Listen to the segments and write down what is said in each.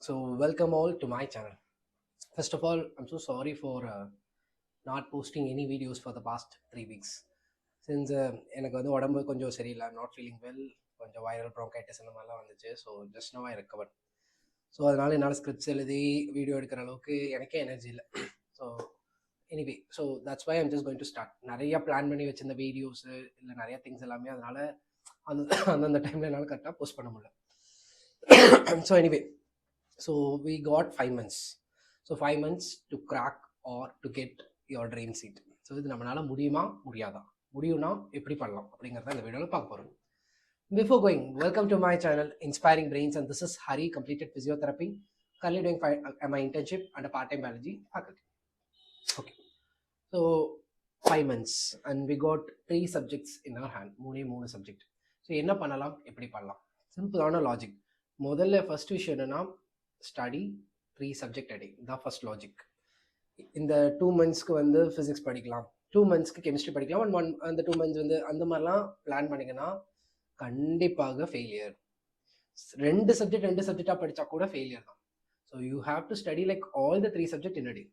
So, welcome all to my channel. First of all, I'm so sorry for not posting any videos for the past 3 weeks. Since எனக்கு வந்து உடம்பு கொஞ்சம் சரியில்லை, I'm not feeling well, கொஞ்சம் viral ப்ரோங்கைட்டிஸ் அந்த மாதிரிலாம் வந்துச்சு. ஸோ ஜஸ்ட் நோ ஐ recover. So அதனால என்னால் ஸ்கிரிப்ட்ஸ் எழுதி வீடியோ எடுக்கிற அளவுக்கு எனக்கே எனர்ஜி இல்லை. So anyway, so that's why I'm just going to start. நிறைய பிளான் பண்ணி வச்சிருந்த வீடியோஸு இல்லை நிறைய திங்ஸ் எல்லாமே அதனால அந்தந்த டைமில் என்னால் கரெக்டாக போஸ்ட் பண்ண முடியல. So anyway, so we got 5 months. So 5 months to crack or to get your dream seat. So இது நம்மளால முடியுமா முடியாதா, முடியும்னா எப்படி பண்ணலாம் அப்படிங்கிறத இந்த வீடியோவில் பார்க்க போகிறோம். Before going, welcome to my channel Inspiring Brains, and this is Hari, completed physiotherapy, currently doing my internship and a part-time biology faculty. Okay, so 5 months and we got 3 subjects in our hand. மூணு subject. So என்ன பண்ணலாம், எப்படி பண்ணலாம்? சிம்பிளான logic. முதல்ல first விஷயம் என்னன்னா, study 3 subject அடி. இதான் ஃபர்ஸ்ட் லாஜிக். இந்த 2 மந்த்ஸ்க்கு வந்து ஃபிசிக்ஸ் படிக்கலாம், 2 மந்த்ஸ்க்கு கெமிஸ்ட்ரி படிக்கலாம், அந்த 2 மந்த்ஸ் வந்து அந்த மாதிரிலாம் பிளான் பண்ணிங்கன்னா கண்டிப்பாக ஃபெயிலியர். 2 சப்ஜெக்டாக படித்தா கூட ஃபெயிலியர் தான். So you have to study like all the 3 subject in a day.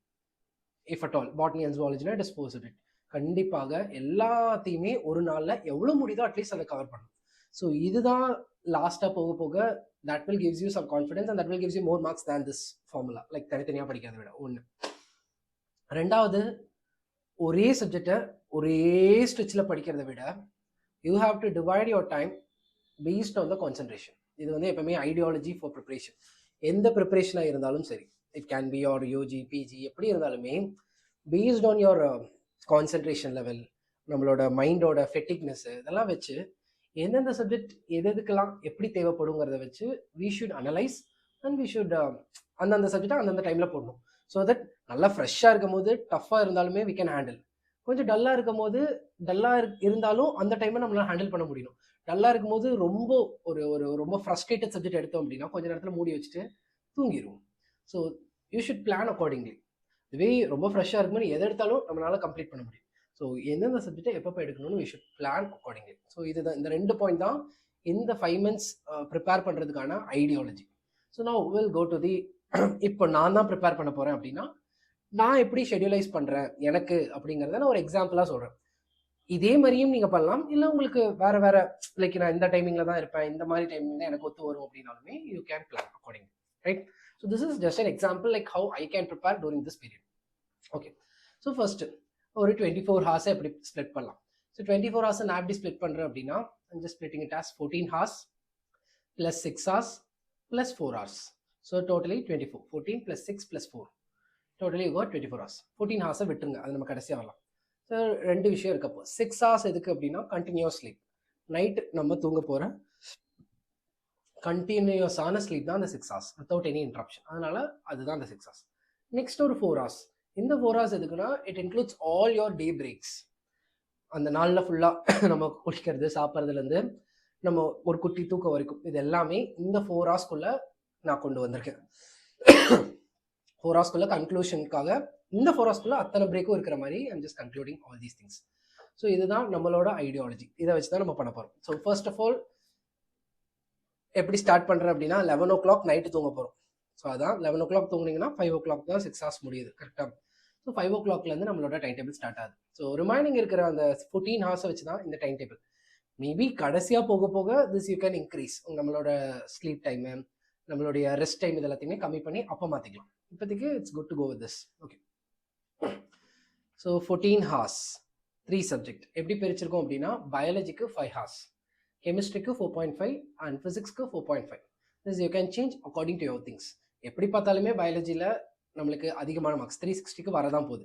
If at all botany and ஜுவாலஜினா இட் இஸ் 4 சப்ஜெக்ட். கண்டிப்பாக எல்லாத்தையுமே ஒரு நாளில் எவ்வளோ முடியுதோ அட்லீஸ்ட் அதை கவர் பண்ணணும். ஸோ இதுதான் லாஸ்ட்டாக போக போக that will gives you some confidence and that will gives you more marks than this formula, like தனித்தனியாக படிக்கிறத விட. ஒன்று. ரெண்டாவது, ஒரே சப்ஜெக்டை ஒரே ஸ்ட்ரெச்சில் படிக்கிறத விட you have to divide your time based on the concentration. இது வந்து எப்பவுமே ஐடியாலஜி ஃபார் ப்ரிப்ரேஷன். எந்த ப்ரிப்ரேஷனாக இருந்தாலும் சரி, it can be your UG PG எப்படி இருந்தாலுமே based on your concentration level, நம்மளோட மைண்டோட ஃபெட்டிக்னஸ் இதெல்லாம் வச்சு எந்தெந்த சப்ஜெக்ட் எதுக்கெல்லாம் எப்படி தேவைப்படுங்கிறத வச்சு we should analyse and we should அந்தந்த சப்ஜெக்டை அந்தந்த டைமில் போடணும். ஸோ தட் நல்லா ஃப்ரெஷ்ஷாக இருக்கும் போது டஃப்பாக இருந்தாலுமே வி கேன் ஹேண்டில். கொஞ்சம் டல்லாக இருக்கும் போது இருந்தாலும் அந்த டைமை நம்மளால் ஹேண்டில் பண்ண முடியும். டல்லாக இருக்கும் போது ரொம்ப ரொம்ப ஃப்ரஸ்ட்ரேட்டட் சப்ஜெக்ட் எடுத்தோம் அப்படின்னா கொஞ்சம் நேரத்தில் மூடி வச்சுட்டு தூங்கிடுவோம். So you should plan accordingly. இதுவே ரொம்ப ஃப்ரெஷ்ஷாக இருக்கும்போது எதை எடுத்தாலும் நம்மளால் கம்ப்ளீட் பண்ண முடியும். ஸோ எந்தெந்த சப்ஜெக்டை எப்போ எடுக்கணும்னு we should plan accordingly. So இதுதான், இந்த 2 பாயிண்ட் தான் இந்த 5 மந்த்ஸ் ப்ரிப்பேர் பண்ணுறதுக்கான ஐடியாலஜி. ஸோ நான் வில் கோ டு தி, இப்போ நான் தான் ப்ரிப்பேர் பண்ண போகிறேன் அப்படின்னா நான் எப்படி ஷெடியூலைஸ் பண்ணுறேன் எனக்கு அப்படிங்கிறத நான் ஒரு எக்ஸாம்பிளாக சொல்கிறேன். இதே மாதிரியும் நீங்கள் பண்ணலாம், இல்லை உங்களுக்கு வேறு வேறு லைக் நான் இந்த டைமிங்கில் தான் இருப்பேன், இந்த மாதிரி டைமிங் தான் எனக்கு ஒத்து வரும் அப்படின்னாலுமே you can plan accordingly, right? So this is just an example like how I can prepare touring this period. Okay, so first ஒரு 24 ஹார்ஸை எப்படி ஸ்ப்ளிட் பண்ணலாம். ஸோ 24 ஹார்ஸை நான் எப்படி ஸ்ப்ளிட் பண்ணுறேன் அப்படின்னா, I'm just splitting it as 14 hours plus 6 hours plus 4 hours. So totally 24. 14 plus 6 plus 4. Totally you got 24 hours. 14 ஹார்ஸை விட்டுருங்க, அது நம்ம கடைசியாக வரலாம். ஸோ 2 விஷயம் இருக்கப்போ, 6 ஹார்ஸ் எதுக்கு அப்படின்னா கண்டினியூஸ் ஸ்லீப். நைட்டு நம்ம தூங்க போகிற கண்டினியூஸான ஸ்லீப் தான் அந்த 6 ஹார்ஸ் வித்தவுட் எனி இன்ட்ரப்ஷன். அதனால அதுதான் அந்த 6 ஹார்ஸ். நெக்ஸ்ட் ஒரு 4 ஹார்ஸ். இந்த 4 ஹார்ஸ் எதுக்குன்னா it includes all your day breaks. அந்த நாளில் ஃபுல்லாக நம்ம குளிக்கிறது சாப்பிட்றதுலேருந்து நம்ம ஒரு குட்டி தூக்கம் வரைக்கும் இது எல்லாமே இந்த 4 ஹார்ஸ்க்குள்ளே நான் கொண்டு வந்திருக்கேன். 4 ஹார்ஸ்க்குள்ளே கன்க்ளூஷனுக்காக இந்த 4 ஹார்ஸ்க்குள்ளே அத்தனை பிரேக்கும் இருக்கிற மாதிரி I'm just concluding all these things. So இதுதான் நம்மளோட ஐடியாலஜி. இதை வச்சு தான் நம்ம பண்ண போகிறோம். ஸோ ஃபர்ஸ்ட் ஆஃப் ஆல் எப்படி ஸ்டார்ட் பண்ணுறேன் அப்படின்னா 11 o'clock நைட்டு தூங்க போகிறோம். ஸோ அதான் 11 o'clock தூங்குனீங்கன்னா 5 o'clock தான் 6 ஹார்ஸ் முடியுது, கரெக்டாக? ஸோ 5 o'clockலேருந்து நம்மளோட டைம் டேபிள் ஸ்டார்ட் ஆகுது. ஸோ ரிமைனிங் இருக்கிற அந்த 14 ஹார்ஸை வச்சு தான் இந்த டைம் டேபிள். மேபி கடைசியாக போக போக திஸ் யூ கேன் இன்க்ரீஸ். நம்மளோட ஸ்லீப் டைமு, நம்மளுடைய ரெஸ்ட் டைம் இது எல்லாத்தையுமே கம்மி பண்ணி அப்போ மாற்றிக்கலாம். இப்போதைக்கு it's good to go with this. Okay, so 14 hours 3 subject எப்படி பிரிச்சிருக்கோம் அப்படின்னா, பயாலஜிக்கு 5 ஹார்ஸ், கெமிஸ்ட்ரிக்கு 4.5 அண்ட் ஃபிசிக்ஸ்க்கு 4.5. This you can change according to your things. எப்படி பார்த்தாலுமே பயாலஜியில் நம்மளுக்கு அதிகமான மார்க்ஸ் 360க்கு வரதான் போகுது.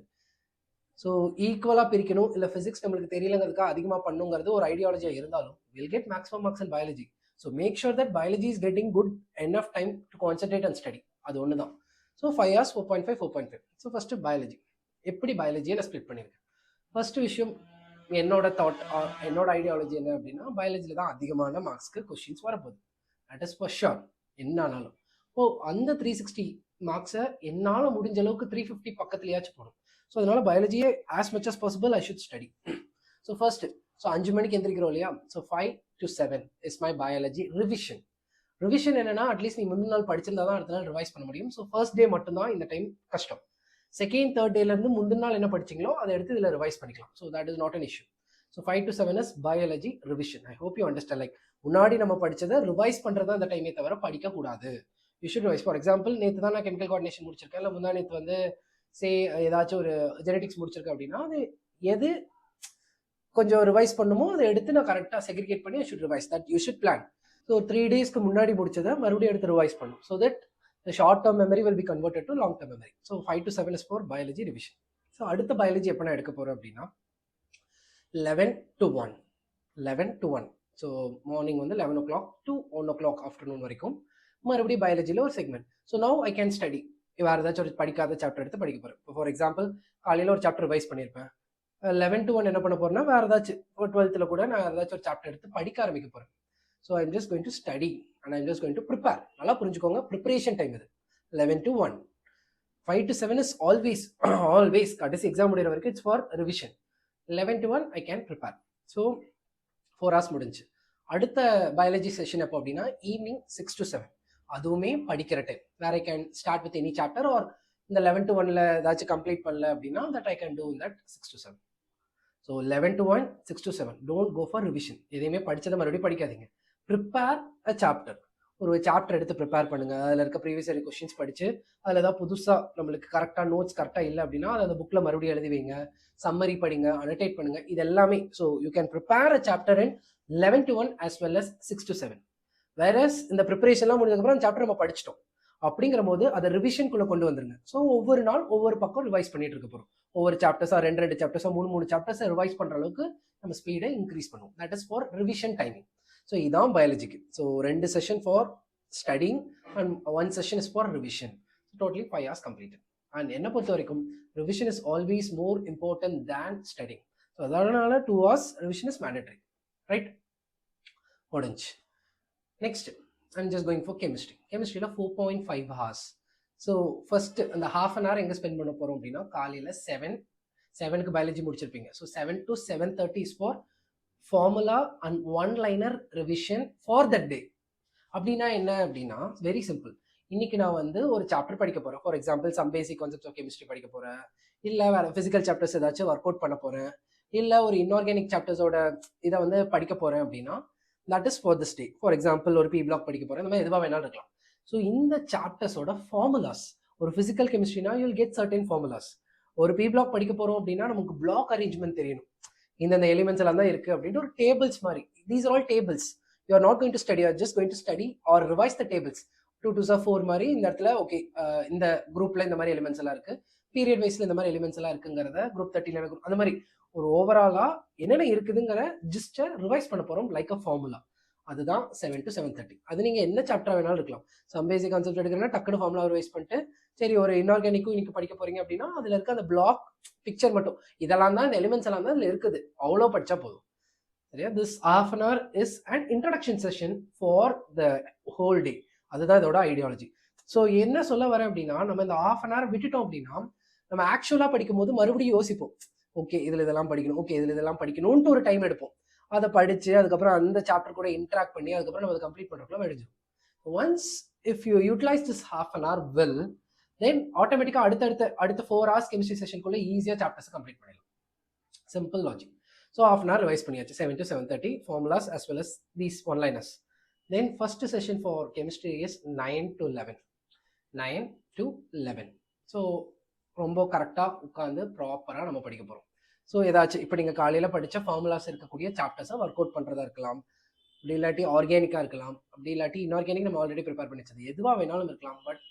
ஸோ ஈக்குவலாக பிரிக்கணும், இல்லை ஃபிசிக்ஸ் நம்மளுக்கு தெரியலங்கிறதுக்காக அதிகமாக பண்ணுங்கிறது ஒரு ஐடியாலஜியாக இருந்தாலும் will get maximum marks in biology. So make sure that biology is getting good enough time to concentrate and study. அது ஒன்று தான். So 5 hours 4.5 4.5. So first biology. எப்படி பயாலஜியை நான் ஸ்ப்ளிட் பண்ணியிருக்கேன். ஃபர்ஸ்ட் விஷயம், என்னோட தாட் என்னோட ஐடியாலஜி என்ன அப்படின்னா, பயாலஜியில் தான் அதிகமான மார்க்ஸ்க்கு கொஸ்டின்ஸ் வரப்போகுது. That is for sure. என்ன ஆனாலும் அந்த 360 மார்க்ஸை என்னால் முடிஞ்ச அளவுக்கு 350 பக்கத்துலையாச்சும் போகணும். ஸோ அதனால பயாலஜியை as much as possible I should study. So first, so 5 மணிக்கு எந்திரிக்கிறோம் இல்லையா, so 5 to 7 is my biology revision. Revision என்னன்னா அட்லீஸ்ட் நீ முந்தின நாள் படிச்சிருந்தா தான் அடுத்த நாள் ரிவைஸ் பண்ண முடியும். ஸோ ஃபர்ஸ்ட் டே மட்டும்தான் இந்த டைம் கஷ்டம். செகண்ட் தேர்ட் டேலேருந்து முந்தின நாள் என்ன படிச்சிங்களோ அதை எடுத்து இதில் ரிவைஸ் பண்ணிக்கலாம். So that is not an issue. So 5 to 7 is biology revision. I hope you understand. Like முன்னாடி நம்ம படிச்சதை ரிவைஸ் பண்ணுறது அந்த டைமே தவிர படிக்கக்கூடாது. You should revise. For example நேற்று தான் நான் கெமிக்கல் கோஆர்டினேஷன் முடிச்சிருக்கேன், இல்லை முந்தா நேற்று வந்து ஏதாச்சும் ஒரு ஜெனடிக்ஸ் முடிச்சிருக்கேன் அப்படின்னா அது எது கொஞ்சம் ரிவைஸ் பண்ணுமோ அதை எடுத்து நான் கரெக்டாக செக்ரிகேட் பண்ணி should revise. That you should plan. So 3 daysக்கு முன்னாடி முடிச்சதை மறுபடியும் எடுத்து ரிவைஸ் பண்ணும். So that the short term memory will be converted to long term memory. So 5 to 7 is for biology revision. So அடுத்த biology எப்போ நான் எடுக்க போகிறேன் அப்படின்னா 11 to 1. 11 to 1. ஸோ மார்னிங் வந்து 11 o'clock to 1 o'clock ஆஃப்டர்நூன் வரைக்கும் மறுபடியும் பயாலஜியில் ஒரு segment. So now I can study. வேறு ஏதாச்சும் ஒரு படிக்காத சாப்டர் எடுத்து படிக்க போகிறேன். இப்போ ஃபார் எக்ஸாம்பிள் காலையில் ஒரு சாப்டர் ரிவைஸ் பண்ணியிருப்பேன். 11 to 1 என்ன பண்ண போகிறேன்னா வேறு ஏதாச்சும் 12th கூட நான் ஏதாச்சும் ஒரு சாப்டர் எடுத்து படிக்க ஆரம்பிக்க போகிறேன். So I'm just going to study and I'm just going to prepare. நல்லா புரிஞ்சுக்கோங்க, ப்ரிப்பரேஷன் டைம் இது 11 to 1. 5 to 7 இஸ் ஆல்வேஸ் கடைசி எக்ஸாம் முடிகிற வரைக்கும் it's for revision. 11 to 1 I can prepare. So 4 hours முடிஞ்சு. அடுத்த பயாலஜி செஷன் எப்போ அப்படின்னா ஈவினிங் 6 to 7. அதுவுமே படிக்கிற time. Where I can start with any chapter or இந்த 11 to 1ல ஏதாச்சும் கம்ப்ளீட் பண்ணல அப்படின்னா that I can do in that 6 to 7. So 11 to 1, 6 to 7. Don't go for revision. எதையுமே படித்ததை மறுபடியும் படிக்காதீங்க. Prepare a chapter. ஒரு சாப்டர் எடுத்து ப்ரிப்பேர் பண்ணுங்க. அதில் இருக்க ப்ரீவியஸ் இயர் கொஸ்டின்ஸ் படிச்சு அதில் ஏதாவது புதுசாக நம்மளுக்கு கரெக்டாக நோட்ஸ் கரெக்டாக இல்லை அப்படின்னா அதை அந்த புக்கில் மறுபடியும் எழுதி வைங்க. சம்மரி படிங்க, அனோட்டேட் பண்ணுங்க. இது எல்லாமே. So you can prepare a chapter in 11 to 1 as well as 6 to 7. Whereas இந்த ப்ரிப்பரேஷன்லாம் முடிஞ்சதுக்கப்புறம் அந்த சாப்டர் நம்ம படிச்சிட்டோம் அப்படிங்கிற போது அதை ரிவிஷனுக்குள்ள கொண்டு வந்துருங்க. ஸோ ஒவ்வொரு நாள் ஒவ்வொரு பக்கம் ரிவைஸ் பண்ணிட்டு இருக்க போகிறோம். ஒவ்வொரு சாப்டர்ஸா 2 சாப்டர்ஸா 3 சாப்டர்ஸை ரிவைஸ் பண்ற அளவுக்கு நம்ம ஸ்பீடை இன்க்ரீஸ் பண்ணுவோம். That is for revision timing. So இதான் பயாலஜிக்கு. So 2 session for studying and 1 session is for revision. Totally 5 hours completed. And என்னை பொறுத்த வரைக்கும் revision is always more important than studying. So அதனால 2 hours revision is mandatory. Right? முடிஞ்சு. Next I'm just going for chemistry. கெமிஸ்ட்ரியில் 4.5 hours. So first அந்த ½ an hour எங்கே spend பண்ண போகிறோம் அப்படின்னா காலையில் 7க்கு பயாலஜி முடிச்சிருப்பீங்க. So 7 to 7:30 is for formula and 1-liner revision for that day. அப்படின்னா என்ன அப்படின்னா வெரி சிம்பிள். இன்னைக்கு நான் வந்து ஒரு சாப்டர் படிக்க போகிறேன். For example some basic concepts of chemistry படிக்க போகிறேன், இல்லை வேறு ஃபிசிக்கல் சாப்டர்ஸ் ஏதாச்சும் ஒர்க் அவுட் பண்ண போகிறேன், இல்லை ஒரு இன்ஆர்கானிக் சாப்டர்ஸோட இதை வந்து படிக்க போகிறேன் அப்படின்னா that is for this day. For example ஒரு பி பிளாக் படிக்க போகிறேன், இந்த மாதிரி எதுவாக வேணாலும் இருக்கலாம். ஸோ இந்த சாப்டர்ஸோட ஃபார்முலாஸ், ஒரு ஃபிசிக்கல் கெமிஸ்ட்ரினா you will get certain formulas. ஒரு பி பிளாக் படிக்க போகிறோம் அப்படின்னா நமக்கு பிளாக் அரேஞ்ச்மெண்ட் தெரியணும், இந்த எலிமெண்ட்ஸ் எல்லாம் தான் இருக்குது அப்படின்ட்டு ஒரு டேபிள்ஸ் மாதிரி. These are all tables. You are not going to study, are just going to study R revise the tables. 2 2s 4 மாதிரி இந்த இடத்துல ஓகே இந்த குரூப்ல இந்த மாதிரி எலிமெண்ட்ஸ் எல்லாம் இருக்கு, பீரியட் வைஸ்ல இந்த மாதிரி எலிமெண்ட்ஸ் எல்லாம் இருக்குங்கிறத குரூப் 30 குரூப் அந்த மாதிரி ஒரு ஓவராலா என்னென்ன இருக்குதுங்கிற ஜஸ்ட் ரிவைஸ் பண்ண போறோம் லைக் அ ஃபார்முலா. அதுதான் 7 to 7:30. அது நீங்க என்ன சாப்டர் வேணாலும் இருக்கலாம். சம் பேசிக் கான்செப்ட் எடுக்கிறேன்னா டக்குனு ஃபார்முலா ரிவைஸ் பண்ணிட்டு சரி ஒரு இன்ஆர்கானிக்கும் இன்னைக்கு படிக்க போறீங்க அப்படின்னா அதுல இருக்க அந்த பிளாக் பிக்சர் மட்டும் இதெல்லாம் தான் இந்த எலிமெண்ட்ஸ் எல்லாம் தான் இதுல இருக்குது, அவ்வளோ படிச்சா போதும். சரியா? This ½ an hour is an introduction session for the whole day. அதுதான் இதோட ஐடியாலஜி. ஸோ என்ன சொல்ல வரேன் அப்படின்னா நம்ம இந்த ½ an hour விட்டுட்டோம் அப்படின்னா நம்ம ஆக்சுவலா படிக்கும் போது மறுபடியும் யோசிப்போம், ஓகே இதுல இதெல்லாம் படிக்கணும், ஓகே இதுல இதெல்லாம் படிக்கணும்னு ஒரு டைம் எடுப்போம். அதை படிச்சு அதுக்கப்புறம் அந்த சாப்டர் கூட இன்ட்ராக்ட் பண்ணி அதுக்கப்புறம் நம்ம அதை கம்ப்ளீட் பண்றதுக்குள்ள வெடிஞ்சிடும். Once if you utilize this ½ an hour well, then ஆட்டோமேட்டிக்கா அடுத்த 4 hours கெமிஸ்ட்ரி செஷனுக்குள்ள ஈஸியா சாப்டர்ஸ் கம்ப்ளீட் பண்ணிடலாம். Simple logic. So ½ an hour revise பண்ணியாச்சு. 7 to 7:30 formulas as well as these one-liners. Then first session for chemistry is 9 to 11. 9 to 11. So ரொம்ப கரெக்டாக உட்காந்து ப்ராப்பராக நம்ம படிக்க போகிறோம். ஸோ ஏதாச்சும் இப்போ நீங்கள் காலையில் படித்த ஃபார்முலாஸ் இருக்கக்கூடிய சாப்டர்ஸை ஒர்க் அவுட் பண்ணுறதா இருக்கலாம், அப்படி இல்லாட்டி ஆர்கானிக்காக இருக்கலாம், அப்படி இல்லாட்டி இன்ஆர்கானிக் நம்ம ஆல்ரெடி ப்ரிப்பேர் பண்ணி வச்சது எதுவாக வேணாலும் இருக்கலாம். But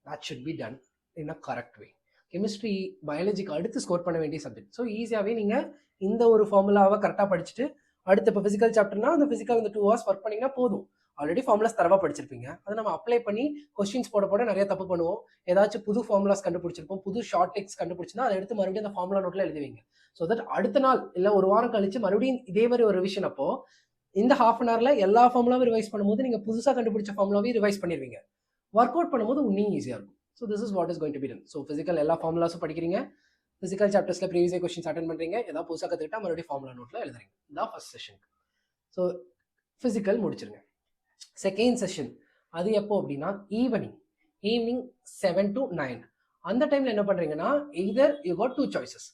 that should be done in a correct way. Chemistry பயாலஜிக்கு அடுத்து ஸ்கோர் பண்ண வேண்டிய சப்ஜெக்ட். ஸோ ஈஸியாகவே நீங்கள் இந்த ஒரு ஃபார்முலாவை கரெக்டாக படிச்சுட்டு அடுத்து இப்போ ஃபிசிக்கல் சாப்டர்னா அந்த ஃபிசிக்கல் அந்த 2 hours ஒர்க் பண்ணிங்கன்னா போதும். ஆல்ரெடி ஃபார்முலாஸ் தரவா படிச்சிருப்பீங்க, அதை நம்ம அப்ளை பண்ணி கொஸ்டின்ஸ் போட நிறைய தப்பு பண்ணுவோம். ஏதாச்சும் புது ஃபார்முலாஸ் கண்டுபிடிச்சிருப்போம், புது ஷார்ட் டெக்ஸ் கண்டுபிடிச்சிருந்தா அதை எடுத்து மறுபடியும் அந்த ஃபார்முலா நோட்ல எழுதுவீங்க. ஸோ தட் அடுத்த நாள் இல்லை ஒரு வாரம் கழிச்சு மறுபடியும் இதே மாதிரி ஒரு ரிவிஷன் அப்போ இந்த ½ an hourல எல்லா ஃபார்முலாவும் ரிவைஸ் பண்ணும்போது நீங்கள் புதுசாக கண்டுபிடிச்ச ஃபார்முலாவையும் ரிவைஸ் பண்ணிடுவீங்க. ஒர்க் அவுட் பண்ணும்போது இன்னும் ஈஸியாக இருக்கும். So this is what is going to be done. So physical எல்லா ஃபார்முலாஸும் படிக்கிறீங்க, ஃபிசிக்கல் சாப்டர்ஸ்ல ப்ரீவியஸ் கொஸ்டின்ஸ் அட்டென்ட் பண்ணுறீங்க, ஏதாவது புதுசாக கற்றுக்கிட்டா மறுபடியும் ஃபார்முலா நோட்ல எழுதுறீங்க. இதான் ஃபர்ஸ்ட் செஷன். ஸோ ஃபிசிக்கல் முடிச்சிருங்க. செகண்ட் செஷன் அது எப்போ அப்படின்னா ஈவினிங் 7 to 9. அந்த டைம்ல என்ன பண்றீங்கன்னா either you got two choices.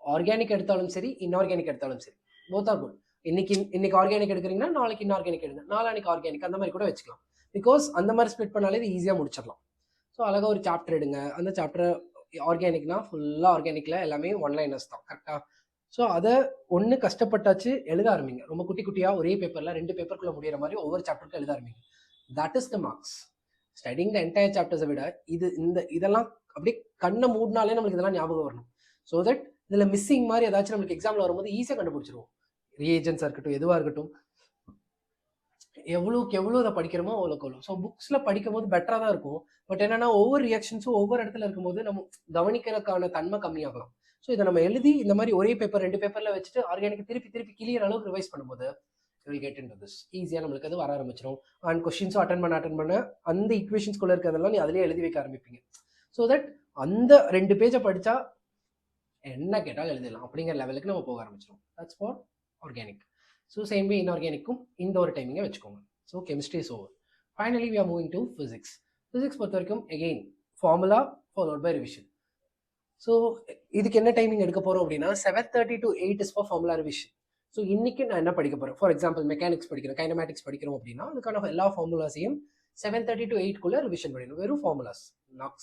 Organic எடுத்தாலும் சரி, இன்ஆர்கானிக் எடுத்தாலும் சரி, போத் ஆர் குட். இன்னைக்கு ஆர்கானிக் எடுக்கிறீங்கன்னா நாளைக்கு இன்ஆர்கானிக் எடுங்க, நாளைக்கு ஆர்கானிக், அந்த மாதிரி கூட வச்சுக்கலாம். பிகாஸ் அந்த மாதிரி ஸ்ப்ளிட் பண்ணாலே இது ஈஸியாக முடிச்சிடலாம். ஸோ அழகாக ஒரு சாப்டர் எடுங்க. அந்த சாப்டர் ஆர்கானிக்னா ஃபுல்லாக ஆர்கானிக்ல எல்லாமே ஒன்லைனர்ஸ் தான், கரெக்டாக. ஸோ அதை ஒன்று கஷ்டப்பட்டாச்சு எழுத ஆரம்பிங்க. ரொம்ப குட்டி குட்டியாக ஒரே பேப்பரில் 2 பேப்பருக்குள்ள முடிகிற மாதிரி ஒவ்வொரு சாப்டருக்கு எழுத ஆரம்பிங்க. That is the marks. Studying the entire சாப்டர்ஸை விட இதெல்லாம் அப்படியே கண்ணை மூடினாலே நம்மளுக்கு இதெல்லாம் ஞாபகம் வரணும். ஸோ தட் இதில் மிஸ்ஸிங் மாதிரி ஏதாச்சும் நம்மளுக்கு எக்ஸாமில் வரும்போது ஈஸியாக கண்டுபிடிச்சிருவோம். ரீஏஜென்ட்ஸாக இருக்கட்டும், எதுவாக இருக்கட்டும், எவ்வளோக்கு எவ்வளோ அதை படிக்கிறோமோ அவ்வளோக்கு எவ்வளோ. ஸோ புக்ஸில் படிக்கும் போது பெட்டராக தான் இருக்கும். பட் என்னன்னா ஒவ்வொரு ரியாக்ஷன்ஸும் ஒவ்வொரு இடத்துல இருக்கும்போது நம்ம கவனிக்கிறதுக்கான தன்மை கம்மியாகலாம். ஸோ இதை நம்ம எழுதி இந்த மாதிரி ஒரே பேப்பர் 2 பேப்பரில் வச்சுட்டு ஆர்கானிக் திருப்பி கிளியர் அளவுக்கு ரிவைஸ் பண்ணும்போது will get in to this. ஈஸியாக நம்மளுக்கு அது வர ஆரம்பிச்சிடும். அண்ட் கொஸ்டின்ஸும் அட்டன் பண்ண அந்த ஈக்குவேஷன்ஸ்குள்ளே இருக்கிறதெல்லாம் நீ அதிலே எழுதி வைக்க ஆரம்பிப்பீங்க. ஸோ தட் அந்த 2 பேஜை படித்தா என்ன கேட்டாலும் எழுதிடலாம் அப்படிங்கிற லெவலுக்கு நம்ம போக ஆரம்பிச்சிடும். That's for organic. So same way இன்ஆர்கானிக்கும் இந்த ஒரு டைமிங்கை வச்சுக்கோங்க. So chemistry is over. Finally we are moving to physics. Physics பொறுத்த வரைக்கும் again formula followed by revision. So இதுக்கு என்ன டைமிங் எடுக்க போகிறோம் அப்படின்னா 7:30 to 8 is for formula revision. So இன்னைக்கு நான் என்ன படிக்க போகிறேன், ஃபார் எக்ஸாம்பிள் மெக்கானிக்ஸ் படிக்கிறேன், கைனமேட்டிக்ஸ் படிக்கிறோம் அப்படின்னா அதுக்கான எல்லா ஃபார்முலாஸையும் 7:30 to 8 ரிவிஷன் பண்ணிடணும். வெறும் ஃபார்முலாஸ்,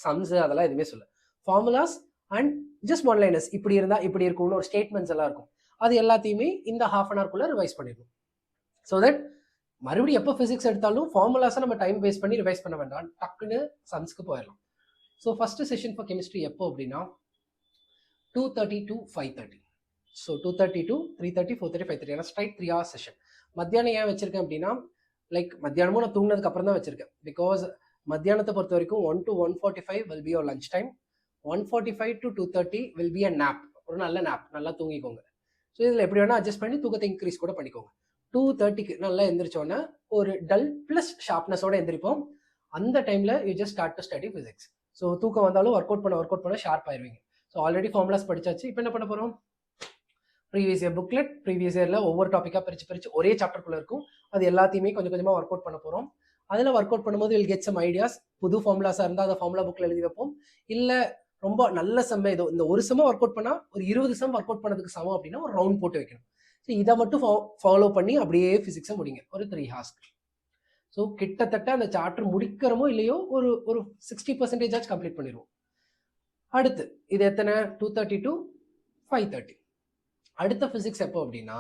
சம்ஸ் அதெல்லாம் எதுவுமே சொல்ல. ஃபார்முலாஸ் அண்ட் ஜஸ்ட் ஒன்லைனர்ஸ், இப்படி இருந்தால் இப்படி இருக்கும்னு ஒரு ஸ்டேட்மெண்ட்ஸ் எல்லாம் இருக்கும். அது எல்லாத்தையுமே இந்த ½ an hour ரிவைஸ் பண்ணிடணும். ஸோ தட் மறுபடியும் எப்போ ஃபிசிக்ஸ் எடுத்தாலும் ஃபார்முலாஸை நம்ம டைம் வேஸ்ட் பண்ணி ரிவைஸ் பண்ண வேண்டாம், டக்குன்னு சம்ஸ்க்கு போயிடலாம். So first session for chemistry எப்போ அப்படின்னா 2:30 to 5:30. ஸோ 2:30 to 3:30, 4:30, 5:30, ஏன்னா ஸ்ட்ரைட் 3 hours செஷன். மத்தியானம் ஏன் வச்சிருக்கேன் அப்படின்னா லைக் மத்தியானமும் நான் தூங்கினதுக்கு அப்புறம் தான் வச்சிருக்கேன். பிகாஸ் மத்தியானத்தை பொறுத்த வரைக்கும் 1 to 1:45 will be your lunch time. 1:45 to 2:30 will be a nap, ஒரு நல்ல நாப், நல்லா தூங்கிக்கோங்க. ஸோ இதில் எப்படி வேணால் அட்ஜஸ்ட் பண்ணி தூக்கத்தை இன்க்ரீஸ் கூட பண்ணிக்கோங்க. 2:30க்கு நல்லா எந்திரிச்சோன்னா ஒரு டல் ப்ளஸ் ஷார்ப்னஸோட எந்திரிப்போம். அந்த டைமில் you just start to study physics. So தூக்கம் வந்தாலும் ஒர்க் அவுட் பண்ண ஷார்ப் ஆயிருவீங்க. ஸோ ஆல்ரெடி ஃபார்முலாஸ் படிச்சாச்சு. இப்போ என்ன பண்ண போகிறோம், ப்ரீவியஸ் இயர் புக்லெட், ப்ரீவியஸ் இயரில் ஒவ்வொரு டாப்பிக்காக பிரித்து ஒரே சாப்டருக்குள்ளே இருக்கும். அது எல்லாத்தையுமே கொஞ்சம் கொஞ்சமாக ஒர்க் அவுட் பண்ண போகிறோம். அதில் ஒர்க் அவுட் பண்ணும்போது வில் கெட் சம் ஐடியாஸ். புது ஃபார்முலாஸாக இருந்தால் அதை ஃபார்முலா புக்கில் எழுதி வைப்போம். இல்லை ரொம்ப நல்ல செம்ம ஏதோ இந்த ஒரு செம்ம ஒர்க் அவுட் பண்ணால் ஒரு 20 செம் ஒர்க் அவுட் பண்ணதுக்கு சமம் அப்படின்னா ஒரு ரவுண்ட் போட்டு வைக்கணும். ஸோ இதை மட்டும் ஃபாலோ பண்ணி அப்படியே ஃபிசிக்ஸை முடிங்க ஒரு 3 hours. ஸோ கிட்டத்தட்ட அந்த சாப்டர் முடிக்கிறமோ இல்லையோ ஒரு 60% கம்ப்ளீட் பண்ணிடுவோம். அடுத்து இது எத்தனை, 2:30 to 5:30. அடுத்த ஃபிசிக்ஸ் எப்போ அப்படின்னா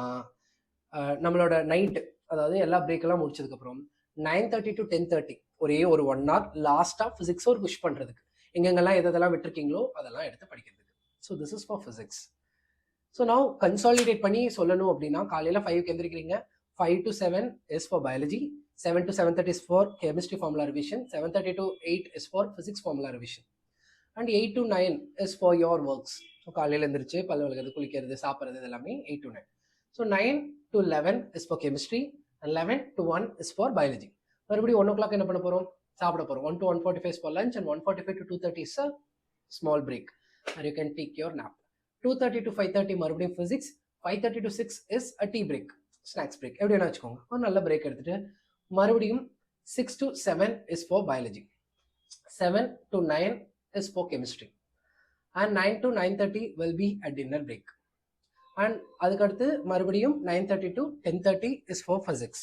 நம்மளோட நைட்டு, அதாவது எல்லா பிரேக்கெல்லாம் முடிச்சதுக்கப்புறம் 9:30 to 10:30 ஒரே ஒரு 1 hour லாஸ்ட்டாக ஃபிசிக்ஸை ஒரு புஷ் பண்ணுறதுக்கு எங்கெங்கெல்லாம் எதெல்லாம் விட்டுருக்கீங்களோ அதெல்லாம் எடுத்து படிக்கிறதுக்கு. So this is for physics. So நான் கன்சாலிடேட் பண்ணி சொல்லணும் அப்படின்னா காலையில் 5க்கு எந்திரிக்கிறீங்க. 5 to 7 is for biology, 7 to 7:30 is for chemistry formula revision, 7:30 to 8 is for physics formula revision, and 8 to 9 is for your works. So காலையில் எந்திரிச்சு பல் விளக்குறது, குளிக்கிறது, சாப்பிட்றது, இது எல்லாமே 8 to 9. So 9 to 11 is for chemistry, and 11 to 1 is for biology. மறுபடியும் 1 o'clock என்ன பண்ண போகிறோம், சாப்பிட போகிறோம். 1 to 1:45 for lunch, and 1:45 to 2:30 is a small break, and you can take your nap. 2:30 to 5:30 மறுபடியும் physics. 5:30 to 6 is a tea break, snacks break, எப்படி வேணா வச்சுக்கோங்க. ஒரு நல்ல பிரேக் எடுத்துட்டு மறுபடியும் 6 to 7 is for biology, 7 to 9 is for chemistry, and 9 to 9:30 will be a dinner break, and அதுக்கடுத்து மறுபடியும் 9:30 to 10:30 is for physics.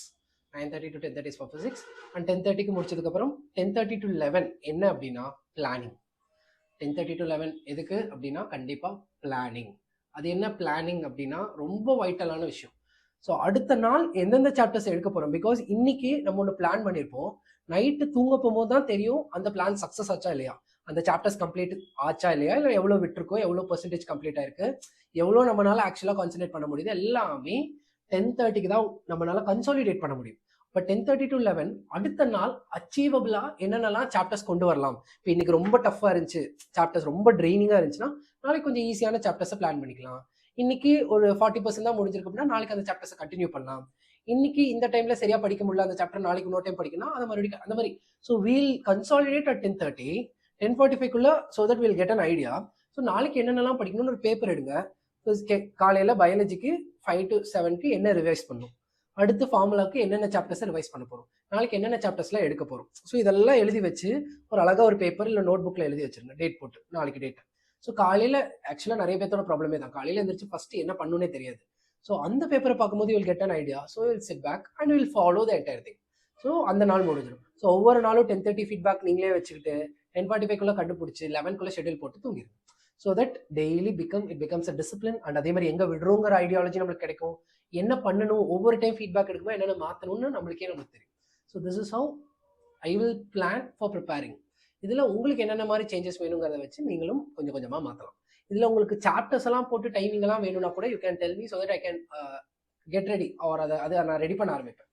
9:30 to 10:30 is for physics, and 10:30க்கு முடிச்சதுக்கப்புறம் 10:30 to 11 என்ன அப்படின்னா பிளானிங். 10:30 to 11 எதுக்கு அப்படின்னா கண்டிப்பாக பிளானிங். அது என்ன பிளானிங் அப்படின்னா ரொம்ப வைட்டலான விஷயம். ஸோ அடுத்த நாள் எந்தெந்த சாப்டர்ஸ் எடுக்க போகிறோம், பிகாஸ் இன்னைக்கு நம்ம ஒன்று பிளான் பண்ணியிருப்போம். நைட்டு தூங்க போகும்போது தான் தெரியும் அந்த பிளான் சக்ஸஸ் ஆச்சா இல்லையா, அந்த சாப்டர்ஸ் கம்ப்ளீட் ஆச்சா இல்லையா, இல்லை எவ்வளோ விட்டுருக்கோம், எவ்வளோ பெர்சன்டேஜ் கம்ப்ளீட் ஆயிருக்கு, எவ்வளோ நம்மளால ஆக்சுவலாக கான்சன்ட்ரேட் பண்ண முடியுது, எல்லாமே 10:30க்கு தான் நம்மளால கன்சாலிடேட் பண்ண முடியும். பட் 10:30 to 11 அடுத்த நாள் அச்சீவபிளா என்னென்னலாம் சாப்டர்ஸ் கொண்டு வரலாம். இப்போ இன்னைக்கு ரொம்ப டஃப்பாக இருந்துச்சு, சாப்டர்ஸ் ரொம்ப ட்ரெயினிங்காக இருந்துச்சுன்னா நாளைக்கு கொஞ்சம் ஈஸியான சாப்டர்ஸை பிளான் பண்ணிக்கலாம். இன்னைக்கு ஒரு 40% தான் முடிஞ்சிருக்கு அப்படின்னா நாளைக்கு அந்த சாப்டர்ஸை கண்டினியூ பண்ணலாம். இன்னைக்கு இந்த டைம்ல சரியா படிக்க முடியல அந்த சாப்டர், நாளைக்கு இன்னொரு டைம் படிக்கணும், அதை மறுபடியும் அந்த மாதிரி. So we'll consolidate at 10:30, 10:45 so that will get an idea. So நாளைக்கு என்னென்னலாம் படிக்கணும்னு ஒரு பேப்பர் எடுங்க. காலையில் பயாலஜிக்கு 5 to 7க்கு என்ன ரிவைஸ் பண்ணும், அடுத்து ஃபார்முலாவுக்கு என்னென்ன சாப்டர்ஸை ரிவைஸ் பண்ண போகிறோம், நாளைக்கு என்னென்ன சாப்டர்ஸ்லாம் எடுக்க போகிறோம். ஸோ இதெல்லாம் எழுதி வச்சு ஒரு அழகாக ஒரு பேப்பர் இல்லை நோட் புக்கில் எழுதி வச்சிருங்க, டேட் போட்டு நாளைக்கு டேட். ஸோ காலையில் ஆக்சுவலாக நிறைய பேர்த்தோட ப்ராப்ளமே தான், காலையில் எழுந்திரிச்சு ஃபஸ்ட்டு என்ன பண்ணுன்னே தெரியாது. ஸோ அந்த பேப்பரை பார்க்கும்போது will get an idea, so will sit back and will follow the entire thing. So அந்த நாள் முடிஞ்சிடும். ஸோ ஒவ்வொரு நாளும் 10:30 ஃபீட்பேக் நீங்களே வச்சுக்கிட்டு 10:45 கண்டுபிடிச்சி 11 ஷெட்யூல் போட்டு தூங்கிடும். So that daily it becomes a discipline. And அதே மாதிரி எங்கே விடுறோங்கிற ஐடியாலஜி நம்மளுக்கு கிடைக்கும், என்ன பண்ணணும், ஒவ்வொரு டைம் ஃபீட்பேக் எடுக்கும்போது என்னென்ன மாற்றணும்னு நம்மளுக்கு தெரியும். So this is how I will plan for preparing. இதில் உங்களுக்கு என்னென்ன மாதிரி சேஞ்சஸ் வேணுங்கிறத வச்சு நீங்களும் கொஞ்சம் கொஞ்சமாக மாற்றலாம். இதில் உங்களுக்கு சாப்டர்ஸ் எல்லாம் போட்டு டைமிங் எல்லாம் வேணும்னா கூட you can tell me, so that I can get ready, or அதை நான் ரெடி பண்ண ஆரம்பிப்பேன்,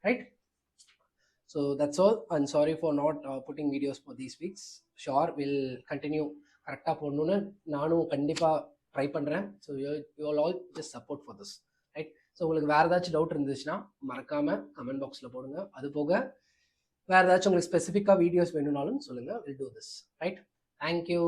right? So that's all, and sorry for not putting videos for these weeks. Sure, we'll continue கரெக்டாக போடணுன்னு நானும் கண்டிப்பாக ட்ரை பண்ணுறேன். So you all just support for this, right? So உங்களுக்கு வேறு ஏதாச்சும் டவுட் இருந்துச்சுன்னா மறக்காமல் கமெண்ட் பாக்ஸில் போடுங்க. அது போக வேறு ஏதாச்சும் உங்களுக்கு ஸ்பெசிஃபிக்காக வீடியோஸ் வேணும்னாலும் சொல்லுங்கள், will do this, right? Thank you.